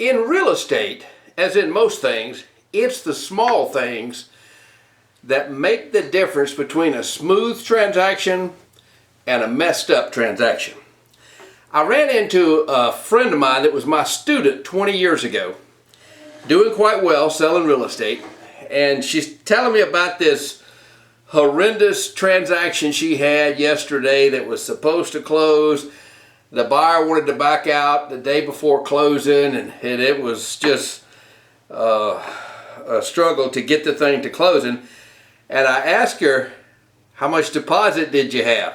In real estate, as in most things, it's the small things that make the difference between a smooth transaction and a messed up transaction. I ran into a friend of mine that was my student 20 years ago, doing quite well selling real estate, and she's telling me about this horrendous transaction she had yesterday that was supposed to close. The buyer wanted to back out the day before closing, and it was just a struggle to get the thing to closing. And I asked her, how much deposit did you have?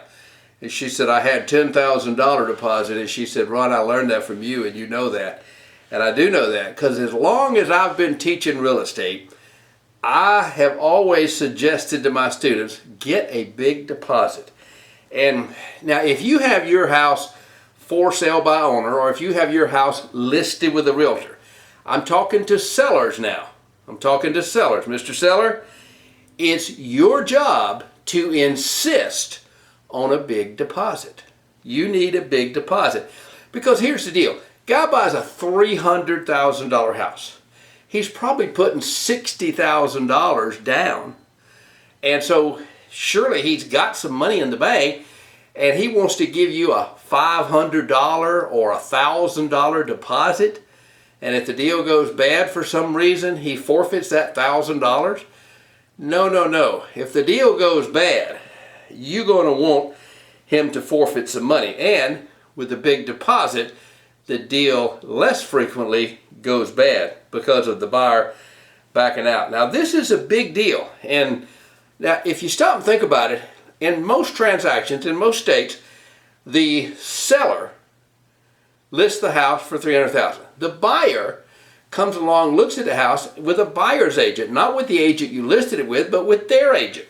And she said, I had $10,000 deposit. And she said, Ron, I learned that from you, and you know that. And I do know that, because as long as I've been teaching real estate, I have always suggested to my students, get a big deposit. And now if you have your house for sale by owner, or if you have your house listed with a realtor, I'm talking to sellers now. I'm talking to sellers. Mr. Seller, it's your job to insist on a big deposit. You need a big deposit. Because here's the deal. Guy buys a $300,000 house. He's probably putting $60,000 down. And so surely he's got some money in the bank, and he wants to give you a $500 or a $1,000 deposit. And if the deal goes bad for some reason, he forfeits that $1,000. No, no, no. If the deal goes bad, you're going to want him to forfeit some money. And with a big deposit, the deal less frequently goes bad because of the buyer backing out. Now, this is a big deal. And now, if you stop and think about it, in most transactions, in most states, the seller lists the house for $300,000. The buyer comes along, looks at the house with a buyer's agent, not with the agent you listed it with, but with their agent.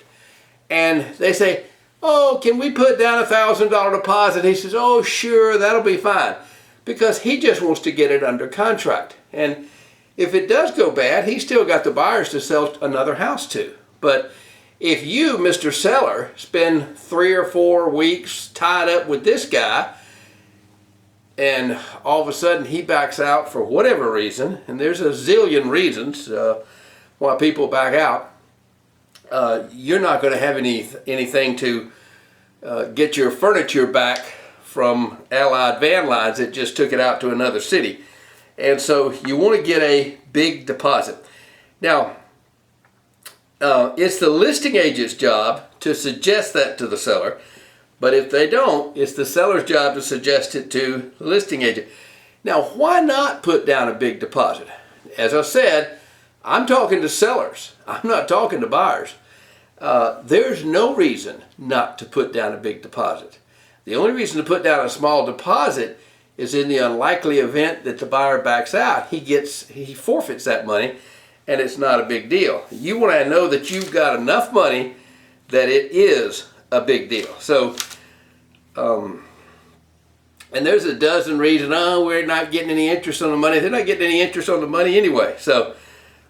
And they say, oh, can we put down a $1,000 deposit? He says, oh, sure, that'll be fine. Because he just wants to get it under contract. And if it does go bad, he's still got the buyers to sell another house to. But if you, Mr. Seller, spend 3 or 4 weeks tied up with this guy, and all of a sudden he backs out for whatever reason, and there's a zillion reasons why people back out, you're not going to have anything to get your furniture back from Allied Van Lines that just took it out to another city. And so you want to get a big deposit. Now, it's the listing agent's job to suggest that to the seller, but if they don't, it's the seller's job to suggest it to the listing agent. Now, why not put down a big deposit? As I said, I'm talking to sellers. I'm not talking to buyers. There's no reason not to put down a big deposit. The only reason to put down a small deposit is in the unlikely event that the buyer backs out, he forfeits that money, and it's not a big deal. You want to know that you've got enough money that it is a big deal. So, and there's a dozen reasons, oh, we're not getting any interest on the money. They're not getting any interest on the money anyway. So,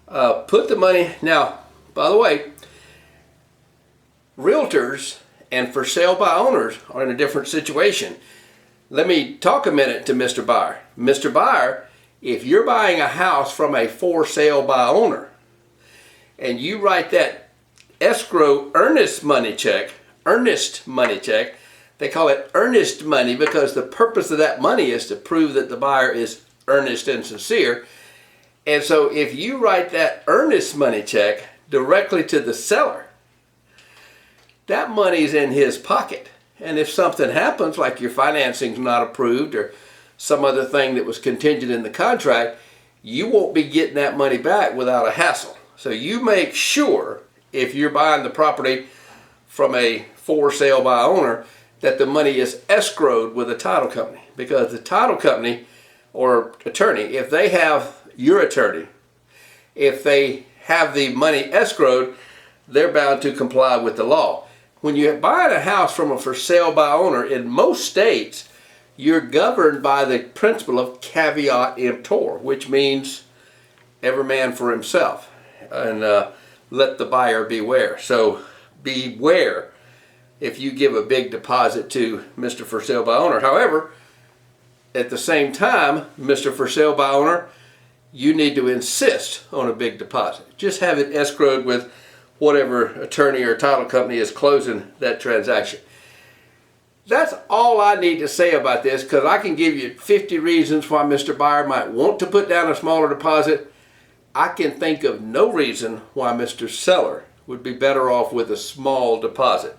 put the money, now, by the way, realtors and for sale by owners are in a different situation. Let me talk a minute to Mr. Buyer. Mr. Buyer, if you're buying a house from a for sale by owner and you write that escrow earnest money check, they call it earnest money because the purpose of that money is to prove that the buyer is earnest and sincere. And so if you write that earnest money check directly to the seller, that money's in his pocket. And if something happens, like your financing's not approved or some other thing that was contingent in the contract, you won't be getting that money back without a hassle. So you make sure, if you're buying the property from a for sale by owner, that the money is escrowed with a title company. Because the title company or attorney, if they have your attorney, if they have the money escrowed, they're bound to comply with the law. When you're buying a house from a for sale by owner, in most states, you're governed by the principle of caveat emptor, which means every man for himself, and let the buyer beware. So beware if you give a big deposit to Mr. For Sale by Owner. However, at the same time, Mr. For Sale by Owner, you need to insist on a big deposit. Just have it escrowed with whatever attorney or title company is closing that transaction. That's all I need to say about this, because I can give you 50 reasons why Mr. Buyer might want to put down a smaller deposit. I can think of no reason why Mr. Seller would be better off with a small deposit.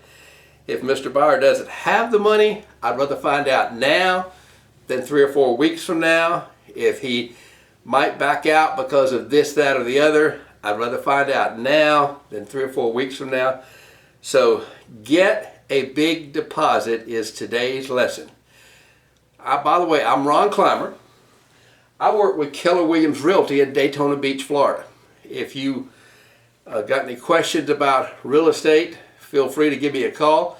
If Mr. Buyer doesn't have the money, I'd rather find out now than 3 or 4 weeks from now. If he might back out because of this, that, or the other, I'd rather find out now than 3 or 4 weeks from now. So get a big deposit is today's lesson. By the way, I'm Ron Climer. I work with Keller Williams Realty in Daytona Beach, Florida. If you got any questions about real estate, feel free to give me a call.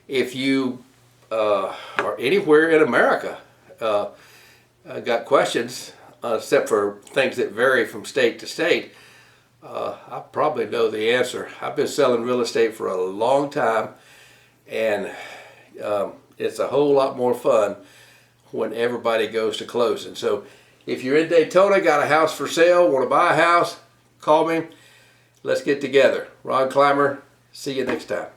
If you are anywhere in America, got questions, except for things that vary from state to state, I probably know the answer. I've been selling real estate for a long time, and it's a whole lot more fun when everybody goes to closing. So if you're in Daytona, got a house for sale, want to buy a house, call me. Let's get together. Ron Climer, see you next time.